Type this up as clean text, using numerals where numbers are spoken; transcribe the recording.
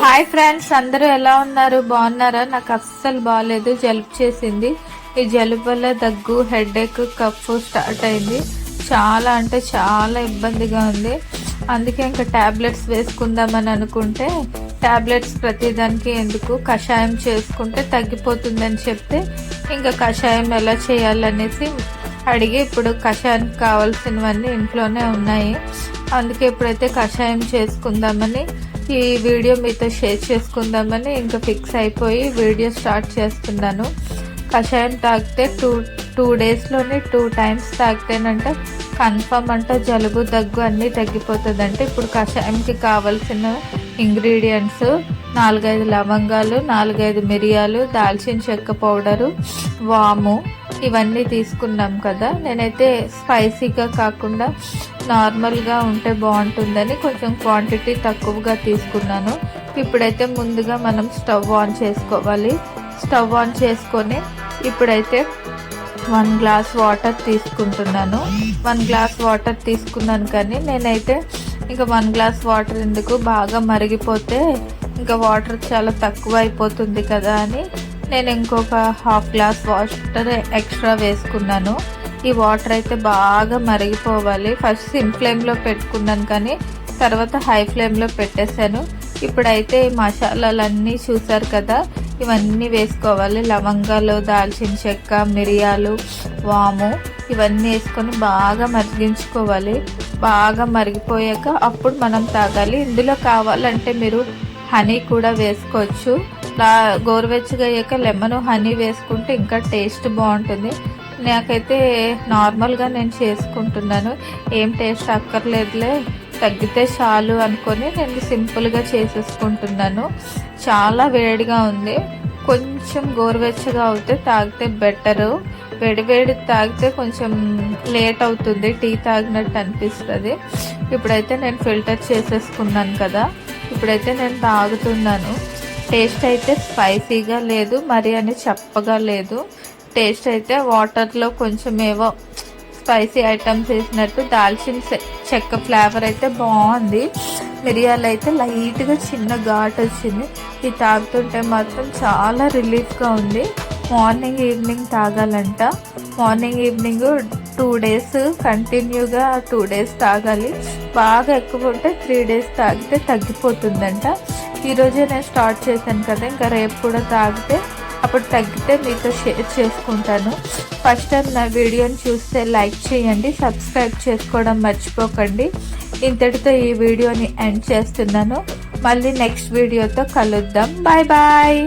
Hi friends, అందరూ ఎలా ఉన్నారు? బాగున్నారా? నాకు అస్సలు బాగాలేదు, జలుబు చేసింది. ఈ జలుబు వల్ల దగ్గు, హెడేక్, కఫ్ స్టార్ట్ అయింది. చాలా అంటే చాలా ఇబ్బందిగా ఉంది. అందుకే ఇంకా టాబ్లెట్స్ వేసుకుందామని అనుకుంటే టాబ్లెట్స్ ప్రతిదానికి ఎందుకు, కషాయం చేసుకుంటే తగ్గిపోతుందని చెప్తే ఇంకా కషాయం ఎలా చేయాలనేసి అడిగి ఇప్పుడు కషాయానికి కావాల్సినవన్నీ ఇంట్లోనే ఉన్నాయి. అందుకే ఇప్పుడైతే కషాయం చేసుకుందామని ఈ వీడియో మీతో షేర్ చేసుకుందామని ఇంకా ఫిక్స్ అయిపోయి వీడియో స్టార్ట్ చేస్తున్నాను. కషాయం తాగితే టూ డేస్లోనే 2 times తాగితేనంట కన్ఫర్మ్ అంట జలుబు, దగ్గు అన్నీ తగ్గిపోతుందంటే. ఇప్పుడు కషాయంకి కావాల్సిన ఇంగ్రీడియంట్స్ 4-5 లవంగాలు, 4-5 మిరియాలు, దాల్చిన చెక్క పౌడరు, వాము, ఇవన్నీ తీసుకున్నాం కదా. నేనైతే స్పైసీగా కాకుండా నార్మల్గా ఉంటే బాగుంటుందని కొంచెం క్వాంటిటీ తక్కువగా తీసుకున్నాను. ఇప్పుడైతే ముందుగా మనం స్టవ్ ఆన్ చేసుకోవాలి. స్టవ్ ఆన్ చేసుకొని ఇప్పుడైతే 1 glass వాటర్ తీసుకుంటున్నాను. 1 glass వాటర్ తీసుకున్నాను కానీ నేనైతే ఇంకా 1 glass వాటర్ ఎందుకు, బాగా మరిగిపోతే ఇంకా వాటర్ చాలా తక్కువ అయిపోతుంది కదా అని నేను ఇంకొక 1/2 glass వాటర్ ఎక్స్ట్రా వేసుకున్నాను. ఈ వాటర్ అయితే బాగా మరిగిపోవాలి. ఫస్ట్ సిమ్ ఫ్లేమ్లో పెట్టుకున్నాను కానీ తర్వాత హై ఫ్లేమ్లో పెట్టేశాను. ఇప్పుడైతే ఈ మసాలాలన్నీ చూసారు కదా, ఇవన్నీ వేసుకోవాలి. లవంగాలు, దాల్చిన చెక్క, మిరియాలు, వాము ఇవన్నీ వేసుకొని బాగా మరిగించుకోవాలి. బాగా మరిగిపోయాక అప్పుడు మనం తాగాలి. ఇందులో కావాలంటే మీరు హనీ కూడా వేసుకోవచ్చు. గోరువెచ్చగా అయ్యాక లెమన్, హనీ వేసుకుంటే ఇంకా టేస్ట్ బాగుంటుంది. నాకైతే నార్మల్గా నేను చేసుకుంటున్నాను, ఏం టేస్ట్ అక్కర్లేదులే, తగ్గితే చాలు అనుకొని నేను సింపుల్గా చేసేసుకుంటున్నాను. చాలా వేడిగా ఉంది, కొంచెం గోరువెచ్చగా అవుతే తాగితే బెటరు. వేడి తాగితే కొంచెం లేట్ అవుతుంది, టీ తాగినట్టు అనిపిస్తుంది. ఇప్పుడైతే నేను ఫిల్టర్ చేసేసుకున్నాను కదా, ఇప్పుడైతే నేను తాగుతున్నాను. టేస్ట్ అయితే స్పైసీగా లేదు, మరి అని చప్పగా లేదు. టేస్ట్ అయితే వాటర్లో కొంచెం ఏవో స్పైసీ ఐటమ్స్ వేసినట్టు, దాల్చిన చెక్క ఫ్లేవర్ అయితే బాగుంది. మిరియాలు అయితే లైట్గా చిన్న ఘాట్ వచ్చింది. ఇది తాగుతుంటే మాత్రం చాలా రిలీఫ్గా ఉంది. మార్నింగ్ ఈవినింగ్ తాగాలంట. మార్నింగ్ ఈవినింగ్ 2 days కంటిన్యూగా 2 days తాగాలి. బాగా ఎక్కువ ఉంటే 3 days తాగితే తగ్గిపోతుందంట. ఈరోజే నేను స్టార్ట్ చేశాను కదా, ఇంకా రేపు కూడా తాగితే అప్పుడు తగ్గితే మీతో షేర్ చేసుకుంటాను. ఫస్ట్ టైం నా వీడియోని చూస్తే లైక్ చేయండి, సబ్స్క్రైబ్ చేసుకోవడం మర్చిపోకండి. ఇంతటితో ఈ వీడియోని ఎండ్ చేస్తున్నాను. మళ్ళీ నెక్స్ట్ వీడియోతో కలుద్దాం. Bye bye.